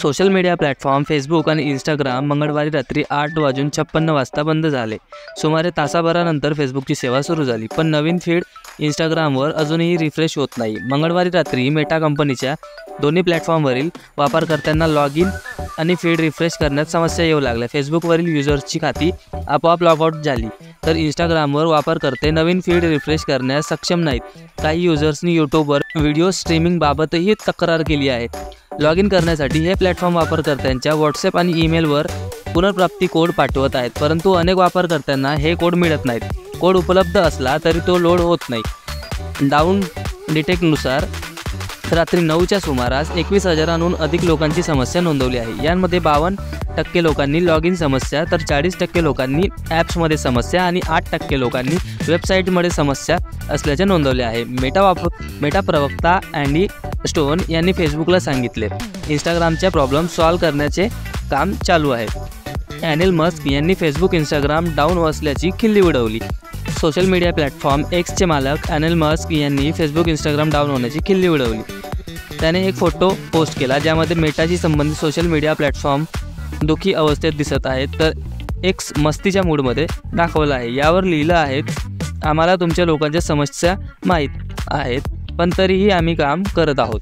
Social media platform Facebook आणि Instagram मंगळवारी रात्री 8:56 वाजता बंद झाले। सुमारे तासाभरानंतर फेसबुकची सेवा सुरू झाली, पण नवीन फीड इंस्टाग्रामवर अजूनही रिफ्रेश होत नाही। मंगळवारी रात्री मेटा कंपनीच्या दोन्ही प्लॅटफॉर्मवरील वापरकर्त्यांना लॉग इन आणि फीड रिफ्रेश करण्यात समस्या येऊ लागल्या। फेसबुकवरील युजर्सची खाती आपोआप लॉगआउट झाली, तर इंस्टाग्रामवर वापरकर्ते नवीन फीड रिफ्रेश करण्यास सक्षम नाहीत। काही युजर्सनी यूट्यूबवर व्हिडिओ स्ट्रीमिंगबाबतही तक्रार केली आहे। लॉग इन करण्यासाठी हे प्लॅटफॉर्म वापरकर्त्यांच्या व्हॉट्सॲप आणि ईमेलवर पुनर्प्राप्ती कोड पाठवत आहेत, परंतु अनेक वापरकर्त्यांना हे कोड मिळत नाहीत। कोड उपलब्ध असला तरी तो लोड होत नाही। डाऊन डिटेक्टनुसार रात्री 9च्या सुमारास 21,000हून अधिक लोकांची समस्या नोंदवली आहे। यांमध्ये 52% लोकांनी लॉग इन समस्या, तर 40% लोकांनी ॲप्समध्ये समस्या आणि 8% लोकांनी वेबसाईटमध्ये समस्या असल्याचे नोंदवले आहे। मेटा प्रवक्ता अँडी स्टोन यांनी फेसबुकला सांगितले, इंस्टाग्रामच्या प्रॉब्लेम सॉल्व्ह करण्याचे काम चालू आहे। एलन मस्क यांनी फेसबुक इंस्टाग्राम डाऊन असल्याची खिल्ली उडवली। सोशल मीडिया प्लॅटफॉर्म एक्सचे मालक एलन मस्क यांनी फेसबुक इंस्टाग्राम डाऊन होण्याची खिल्ली उडवली। त्याने एक फोटो पोस्ट केला ज्यामध्ये मेटाशी संबंधित सोशल मीडिया प्लॅटफॉर्म दुःखी अवस्थेत दिसत आहेत, तर एक्स मस्तीच्या मूडमध्ये दाखवला आहे। यावर लिहिलं आहे, आम्हाला तुमच्या लोकांच्या समस्या माहीत आहेत, पण तरीही आम्ही काम करत आहोत।